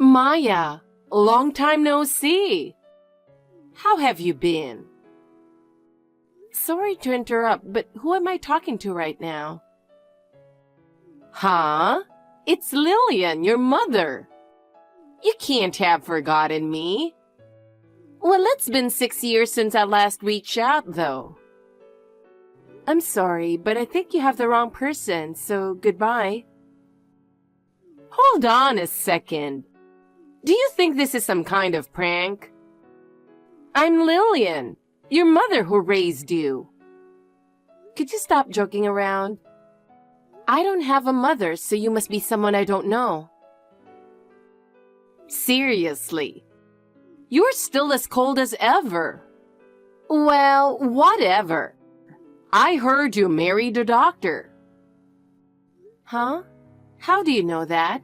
Maya, long time no see. How have you been? Sorry to interrupt, but who am I talking to right now? Huh? It's Lillian, your mother. You can't have forgotten me. Well, it's been 6 years since I last reached out, though. I'm sorry, but I think you have the wrong person, so goodbye. Hold on a second. Do you think this is some kind of prank? I'm Lillian, your mother who raised you. Could you stop joking around? I don't have a mother, so you must be someone I don't know. Seriously, you're still as cold as ever. Well, whatever. I heard you married a doctor. Huh? How do you know that?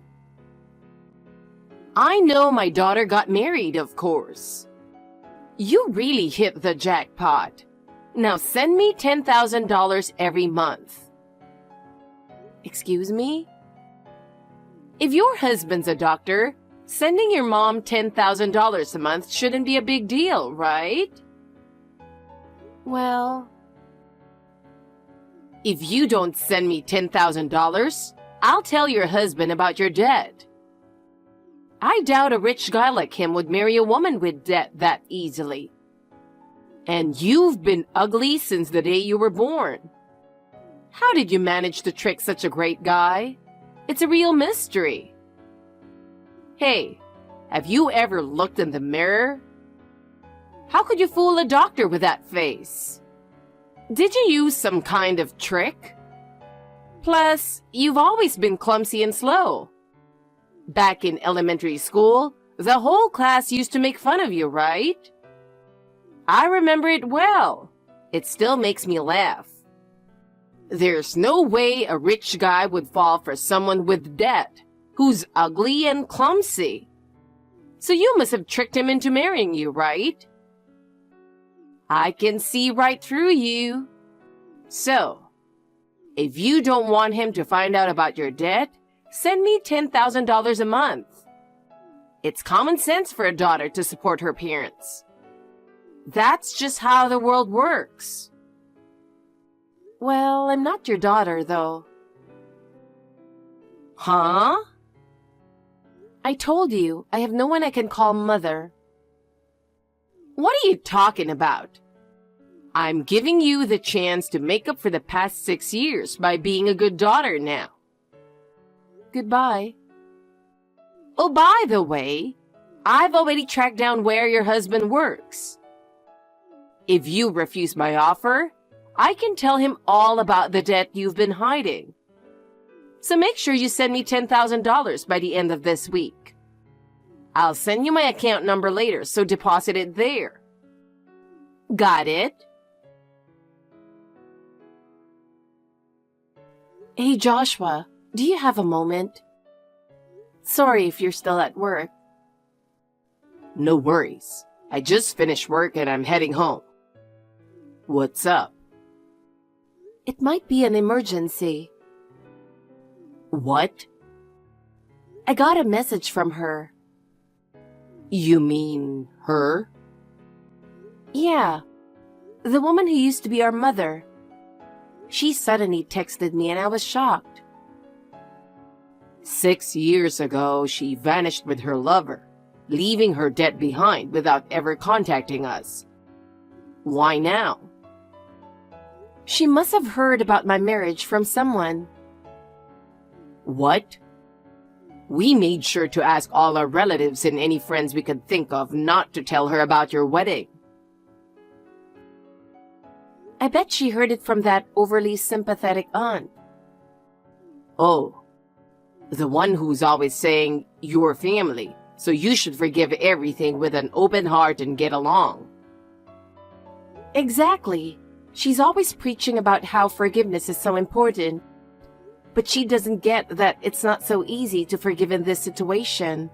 I know my daughter got married, of course. You really hit the jackpot. Now send me $10,000 every month. Excuse me? If your husband's a doctor, sending your mom $10,000 a month shouldn't be a big deal, right? Well, if you don't send me $10,000, I'll tell your husband about your debt. I doubt a rich guy like him would marry a woman with debt that easily. And you've been ugly since the day you were born. How did you manage to trick such a great guy? It's a real mystery. Hey, have you ever looked in the mirror? How could you fool a doctor with that face? Did you use some kind of trick? Plus, you've always been clumsy and slow. Back in elementary school, the whole class used to make fun of you, right? I remember it well. It still makes me laugh. There's no way a rich guy would fall for someone with debt, who's ugly and clumsy. So you must have tricked him into marrying you, right? I can see right through you. So, if you don't want him to find out about your debt, send me $10,000 a month. It's common sense for a daughter to support her parents. That's just how the world works. Well, I'm not your daughter, though. Huh? I told you, I have no one I can call mother. What are you talking about? I'm giving you the chance to make up for the past 6 years by being a good daughter now. Goodbye. Oh, by the way, I've already tracked down where your husband works. If you refuse my offer, I can tell him all about the debt you've been hiding. So make sure you send me $10,000 by the end of this week. I'll send you my account number later, so deposit it there. Got it? Hey, Joshua, do you have a moment? Sorry if you're still at work. No worries. I just finished work and I'm heading home. What's up? It might be an emergency. What? I got a message from her. You mean her? Yeah, the woman who used to be our mother. She suddenly texted me and I was shocked. 6 years ago, she vanished with her lover, leaving her debt behind without ever contacting us. Why now? She must have heard about my marriage from someone. What? We made sure to ask all our relatives and any friends we could think of not to tell her about your wedding. I bet she heard it from that overly sympathetic aunt. Oh, the one who's always saying, your family, so you should forgive everything with an open heart and get along. Exactly. She's always preaching about how forgiveness is so important. But she doesn't get that it's not so easy to forgive in this situation.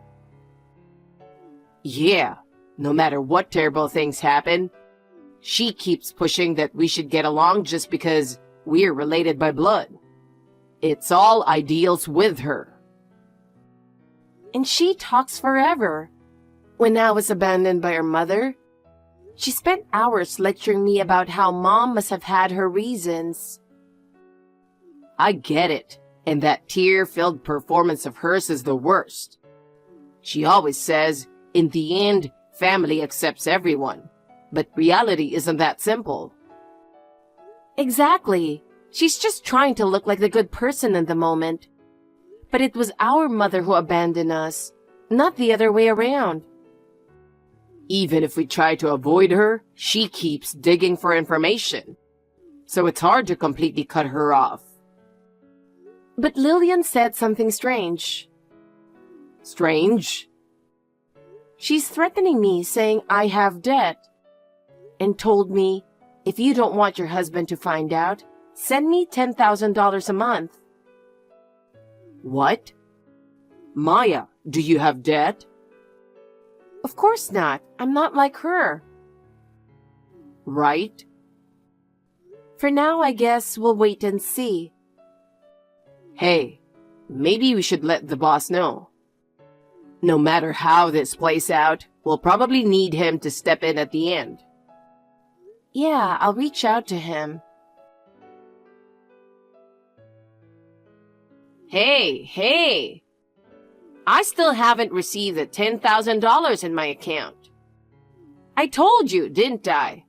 Yeah, no matter what terrible things happen, she keeps pushing that we should get along just because we're related by blood. It's all ideals with her. And she talks forever. When I was abandoned by her mother, she spent hours lecturing me about how Mom must have had her reasons. I get it, and that tear-filled performance of hers is the worst. She always says, in the end, family accepts everyone. But reality isn't that simple. Exactly. She's just trying to look like the good person in the moment. But it was our mother who abandoned us, not the other way around. Even if we try to avoid her, she keeps digging for information. So it's hard to completely cut her off. But Lillian said something strange. Strange? She's threatening me, saying I have debt. And told me, if you don't want your husband to find out, send me $10,000 a month. What? Maya, do you have debt? Of course not. I'm not like her. Right? For now, I guess we'll wait and see. Hey, maybe we should let the boss know. No matter how this plays out, we'll probably need him to step in at the end. Yeah, I'll reach out to him. Hey! I still haven't received the $10,000 in my account. I told you, didn't I?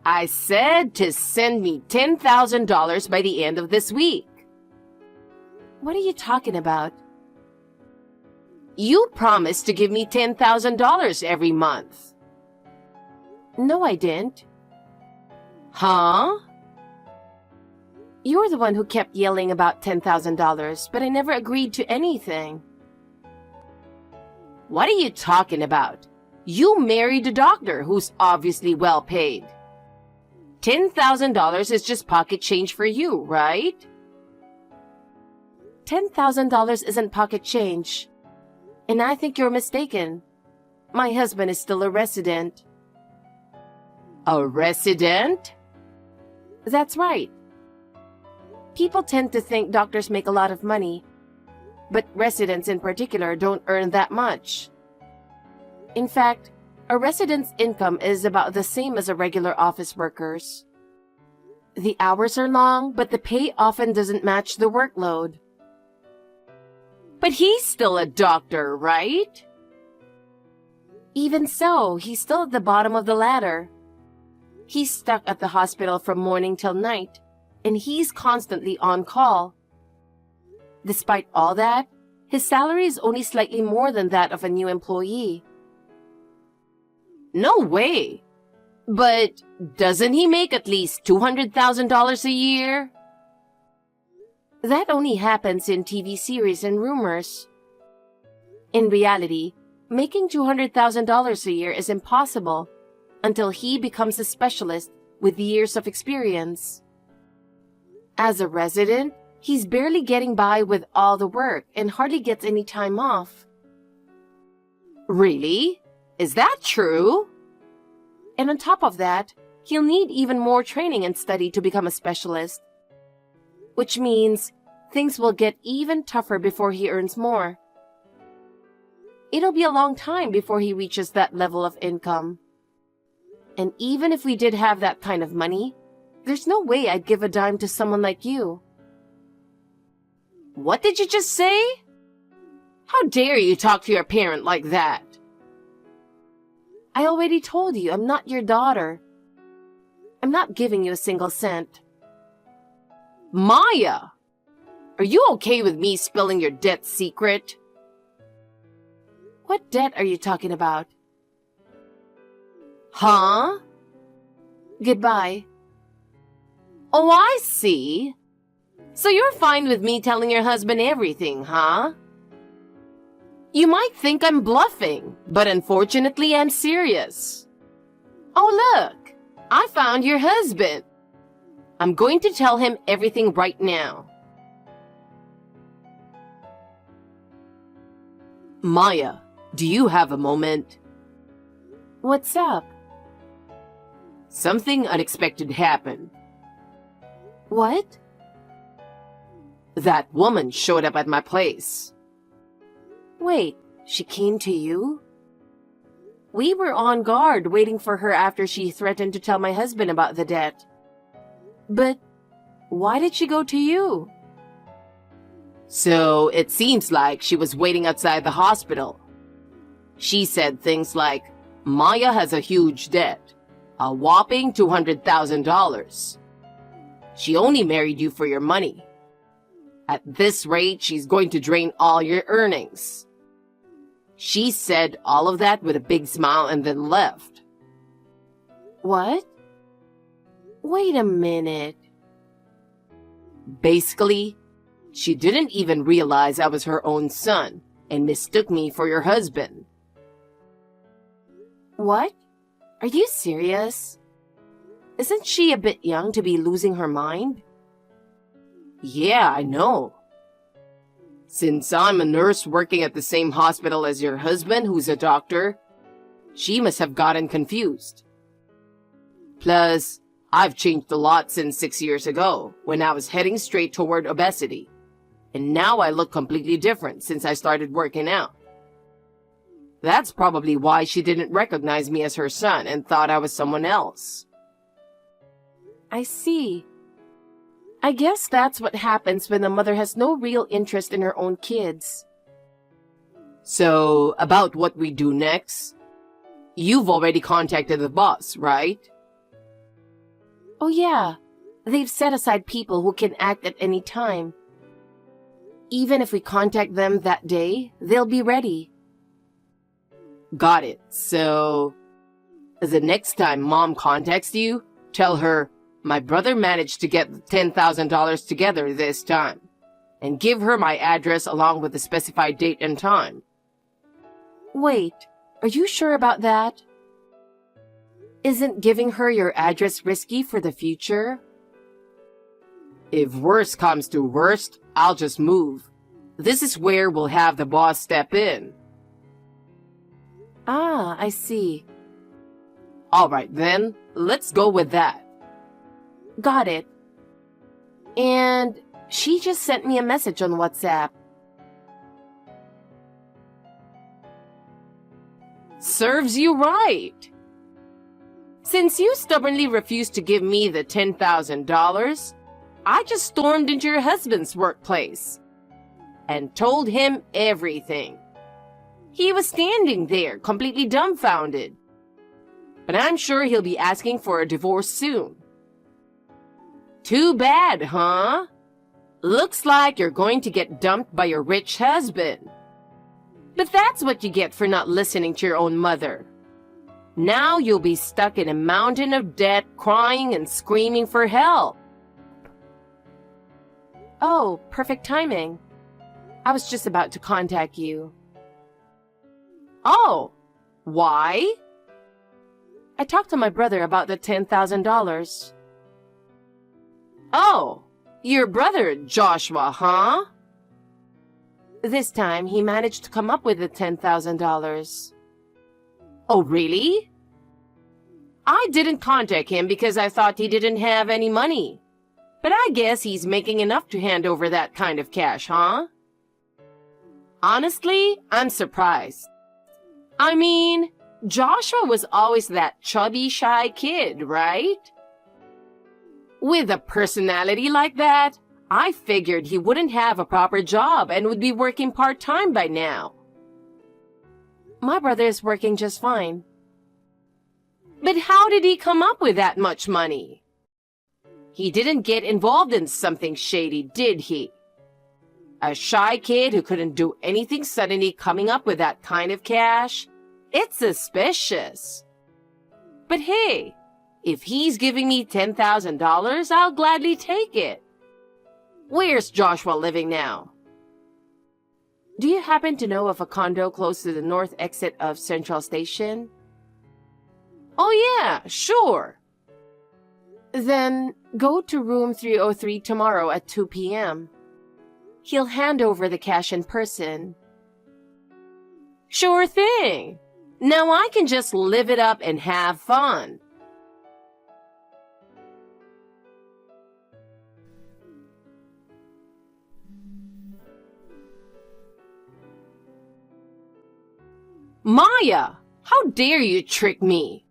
I said to send me $10,000 by the end of this week. What are you talking about? You promised to give me $10,000 every month. No, I didn't. Huh? You're the one who kept yelling about $10,000, but I never agreed to anything. What are you talking about? You married a doctor who's obviously well paid. $10,000 is just pocket change for you, right? $10,000 isn't pocket change. And I think you're mistaken. My husband is still a resident. A resident? That's right. People tend to think doctors make a lot of money, but residents in particular don't earn that much. In fact, a resident's income is about the same as a regular office worker's. The hours are long, but the pay often doesn't match the workload. But he's still a doctor, right? Even so, he's still at the bottom of the ladder. He's stuck at the hospital from morning till night, and he's constantly on call. Despite all that, his salary is only slightly more than that of a new employee. No way! But doesn't he make at least $200,000 a year? That only happens in TV series and rumors. In reality, making $200,000 a year is impossible until he becomes a specialist with years of experience. As a resident, he's barely getting by with all the work and hardly gets any time off. Really? Is that true? And on top of that, he'll need even more training and study to become a specialist. Which means things will get even tougher before he earns more. It'll be a long time before he reaches that level of income. And even if we did have that kind of money, there's no way I'd give a dime to someone like you. What did you just say? How dare you talk to your parent like that? I already told you I'm not your daughter. I'm not giving you a single cent. Maya! Are you okay with me spilling your debt secret? What debt are you talking about? Huh? Goodbye. Oh, I see. So you're fine with me telling your husband everything, huh? You might think I'm bluffing, but unfortunately I'm serious. Oh, look! I found your husband. I'm going to tell him everything right now. Maya, do you have a moment? What's up? Something unexpected happened. What? That woman showed up at my place. Wait, she came to you? We were on guard waiting for her after she threatened to tell my husband about the debt. But why did she go to you? So it seems like she was waiting outside the hospital. She said things like, Maya has a huge debt, a whopping $200,000. She only married you for your money. At this rate, she's going to drain all your earnings. She said all of that with a big smile and then left. What? Wait a minute. Basically, she didn't even realize I was her own son and mistook me for your husband. What? Are you serious? Isn't she a bit young to be losing her mind? Yeah, I know. Since I'm a nurse working at the same hospital as your husband, who's a doctor, she must have gotten confused. Plus, I've changed a lot since 6 years ago, when I was heading straight toward obesity. And now I look completely different since I started working out. That's probably why she didn't recognize me as her son and thought I was someone else. I see. I guess that's what happens when a mother has no real interest in her own kids. So, about what we do next? You've already contacted the boss, right? Oh yeah. They've set aside people who can act at any time. Even if we contact them that day, they'll be ready. Got it. So, the next time Mom contacts you, tell her, my brother managed to get $10,000 together this time, and give her my address along with the specified date and time. Wait, are you sure about that? Isn't giving her your address risky for the future? If worst comes to worst, I'll just move. This is where we'll have the boss step in. Ah, I see. All right then, let's go with that. Got it. And she just sent me a message on WhatsApp. Serves you right. Since you stubbornly refused to give me the $10,000, I just stormed into your husband's workplace and told him everything. He was standing there, completely dumbfounded. But I'm sure he'll be asking for a divorce soon. Too bad, huh? Looks like you're going to get dumped by your rich husband. But that's what you get for not listening to your own mother. Now you'll be stuck in a mountain of debt, crying and screaming for help. Oh, perfect timing. I was just about to contact you. Oh, why? I talked to my brother about the $10,000. Oh, your brother Joshua, huh? This time, he managed to come up with the $10,000. Oh, really? I didn't contact him because I thought he didn't have any money. But I guess he's making enough to hand over that kind of cash, huh? Honestly, I'm surprised. I mean, Joshua was always that chubby, shy kid, right? With a personality like that, I figured he wouldn't have a proper job and would be working part-time by now. My brother is working just fine. But how did he come up with that much money? He didn't get involved in something shady, did he? A shy kid who couldn't do anything suddenly coming up with that kind of cash? It's suspicious. But hey, if he's giving me $10,000, I'll gladly take it. Where's Joshua living now? Do you happen to know of a condo close to the north exit of Central Station? Oh yeah, sure. Then go to room 303 tomorrow at 2 p.m. He'll hand over the cash in person. Sure thing. Now I can just live it up and have fun. Maya, how dare you trick me?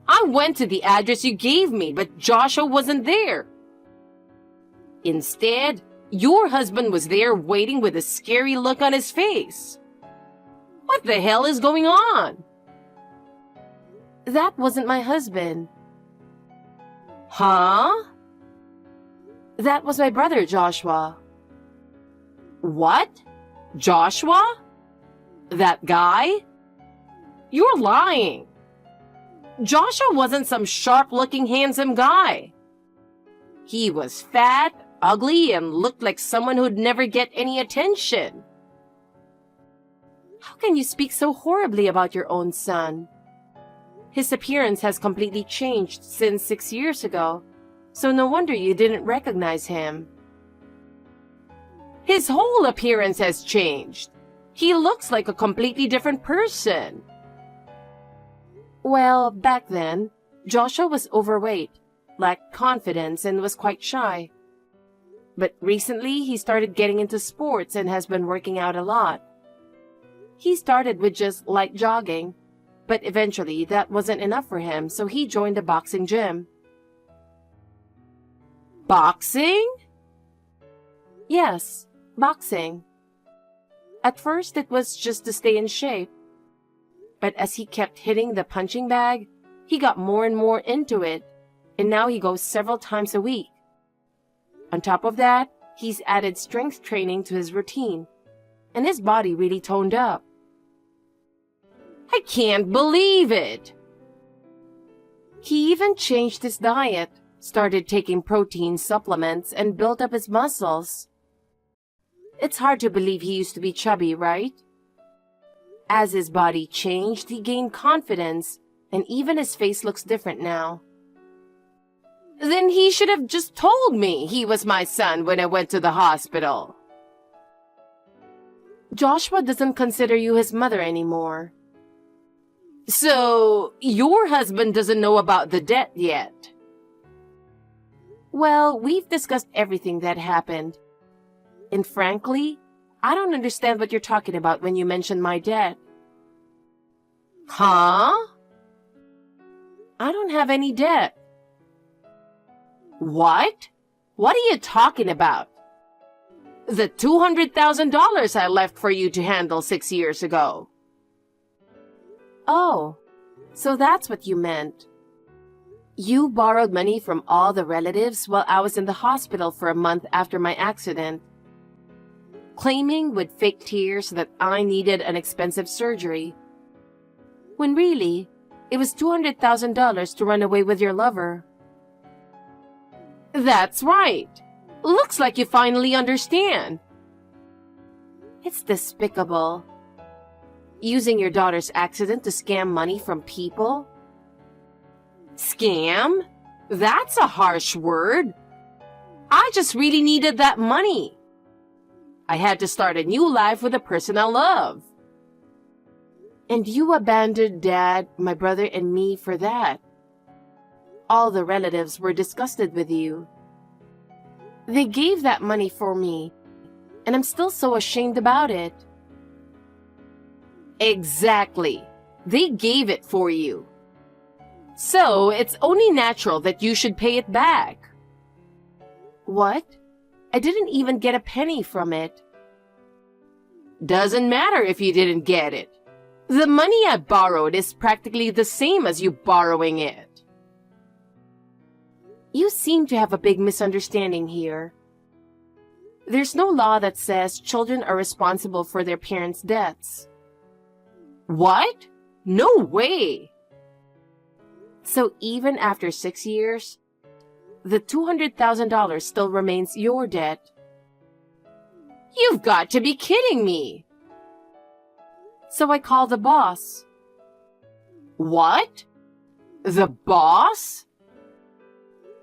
I went to the address you gave me, but Joshua wasn't there. Instead, your husband was there waiting with a scary look on his face. What the hell is going on? That wasn't my husband. Huh? That was my brother, Joshua. What? Joshua? That guy? You're lying. Joshua wasn't some sharp-looking, handsome guy. He was fat, ugly, and looked like someone who'd never get any attention. How can you speak so horribly about your own son? His appearance has completely changed since 6 years ago, so no wonder you didn't recognize him. His whole appearance has changed. He looks like a completely different person. Well, back then, Joshua was overweight, lacked confidence, and was quite shy. But recently, he started getting into sports and has been working out a lot. He started with just light jogging, but eventually that wasn't enough for him, so he joined a boxing gym. Boxing? Yes, boxing. At first, it was just to stay in shape. But as he kept hitting the punching bag, he got more and more into it, and now he goes several times a week. On top of that, he's added strength training to his routine, and his body really toned up. I can't believe it! He even changed his diet, started taking protein supplements, and built up his muscles. It's hard to believe he used to be chubby, right? As his body changed, he gained confidence, and even his face looks different now. Then he should have just told me he was my son when I went to the hospital. Joshua doesn't consider you his mother anymore. So, your husband doesn't know about the debt yet? Well, we've discussed everything that happened. And frankly, I don't understand what you're talking about when you mention my debt. Huh? I don't have any debt. What? What are you talking about? The $200,000 I left for you to handle 6 years ago. Oh, so that's what you meant. You borrowed money from all the relatives while I was in the hospital for a month after my accident, claiming with fake tears that I needed an expensive surgery, when really, it was $200,000 to run away with your lover. That's right. Looks like you finally understand. It's despicable. Using your daughter's accident to scam money from people? Scam? That's a harsh word. I just really needed that money. I had to start a new life with a person I love. And you abandoned Dad, my brother, and me for that. All the relatives were disgusted with you. They gave that money for me, and I'm still so ashamed about it. Exactly. They gave it for you. So, it's only natural that you should pay it back. What? I didn't even get a penny from it. Doesn't matter if you didn't get it. The money I borrowed is practically the same as you borrowing it. You seem to have a big misunderstanding here. There's no law that says children are responsible for their parents' debts. What? No way! So even after 6 years, the $200,000 still remains your debt. You've got to be kidding me! So I called the boss. What? The boss?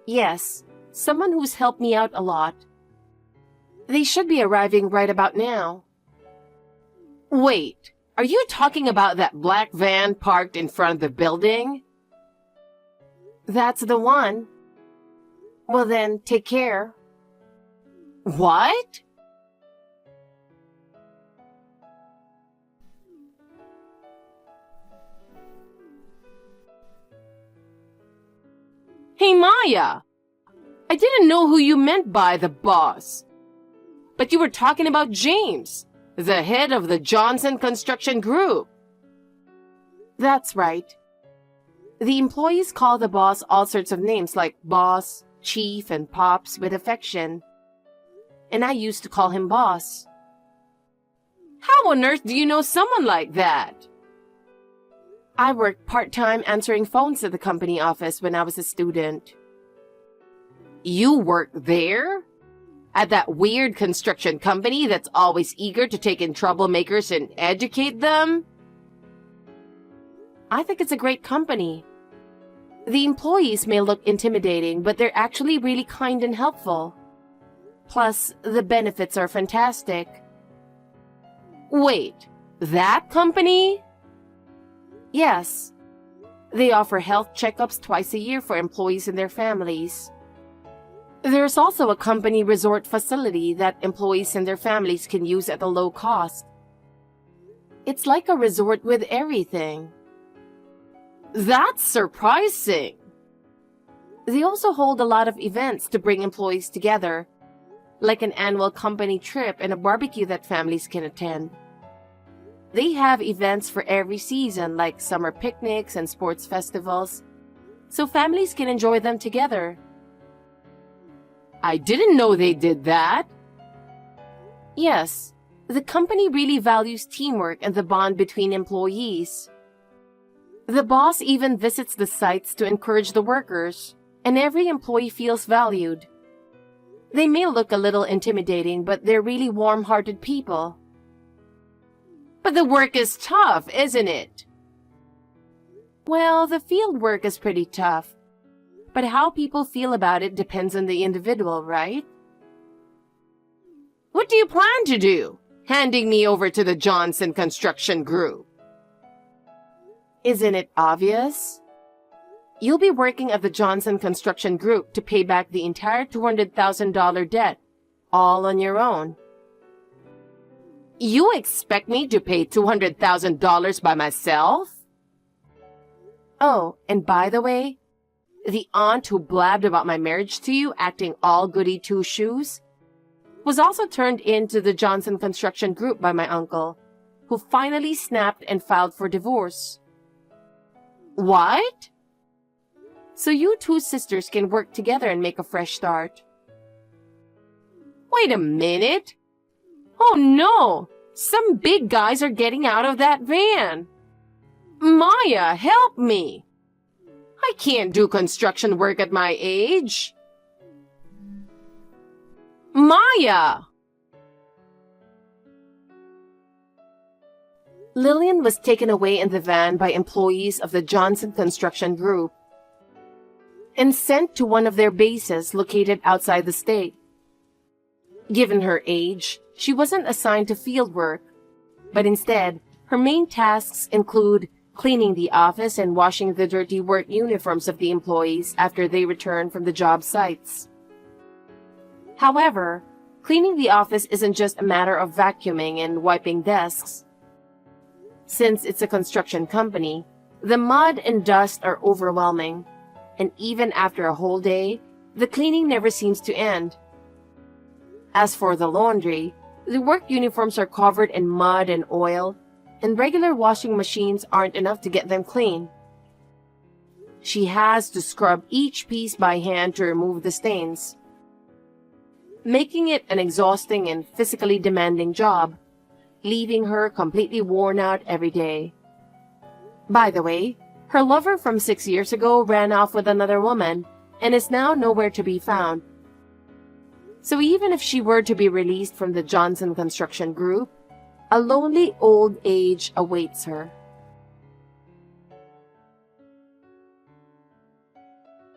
Yes, someone who's helped me out a lot. They should be arriving right about now. Wait, are you talking about that black van parked in front of the building? That's the one. Well then, take care. What? Hey, Maya! I didn't know who you meant by the boss. But you were talking about James, the head of the Johnson Construction Group. That's right. The employees call the boss all sorts of names like boss, chief, and pops with affection. And I used to call him boss. How on earth do you know someone like that? I worked part-time answering phones at the company office when I was a student. You work there? At that weird construction company that's always eager to take in troublemakers and educate them? I think it's a great company. The employees may look intimidating, but they're actually really kind and helpful. Plus, the benefits are fantastic. Wait, that company? Yes. They offer health checkups twice a year for employees and their families. There's also a company resort facility that employees and their families can use at a low cost. It's like a resort with everything. That's surprising. They also hold a lot of events to bring employees together, like an annual company trip and a barbecue that families can attend. They have events for every season, like summer picnics and sports festivals, so families can enjoy them together. I didn't know they did that. Yes, the company really values teamwork and the bond between employees. The boss even visits the sites to encourage the workers, and every employee feels valued. They may look a little intimidating, but they're really warm-hearted people. But the work is tough, isn't it? Well, the field work is pretty tough. But how people feel about it depends on the individual, right? What do you plan to do, handing me over to the Johnson Construction Group? Isn't it obvious? You'll be working at the Johnson Construction Group to pay back the entire $200,000 debt, all on your own. You expect me to pay $200,000 by myself? Oh, and by the way, the aunt who blabbed about my marriage to you, acting all goody two-shoes, was also turned into the Johnson Construction Group by my uncle, who finally snapped and filed for divorce. What? So you two sisters can work together and make a fresh start. Wait a minute. Oh no! Some big guys are getting out of that van. Maya, help me! I can't do construction work at my age. Maya! Lillian was taken away in the van by employees of the Johnson Construction Group and sent to one of their bases located outside the state. Given her age, she wasn't assigned to field work, but instead, her main tasks include cleaning the office and washing the dirty work uniforms of the employees after they return from the job sites. However, cleaning the office isn't just a matter of vacuuming and wiping desks. Since it's a construction company, the mud and dust are overwhelming, and even after a whole day, the cleaning never seems to end. As for the laundry, the work uniforms are covered in mud and oil, and regular washing machines aren't enough to get them clean. She has to scrub each piece by hand to remove the stains, making it an exhausting and physically demanding job, leaving her completely worn out every day. By the way, her lover from 6 years ago ran off with another woman and is now nowhere to be found. So even if she were to be released from the Johnson Construction Group, a lonely old age awaits her.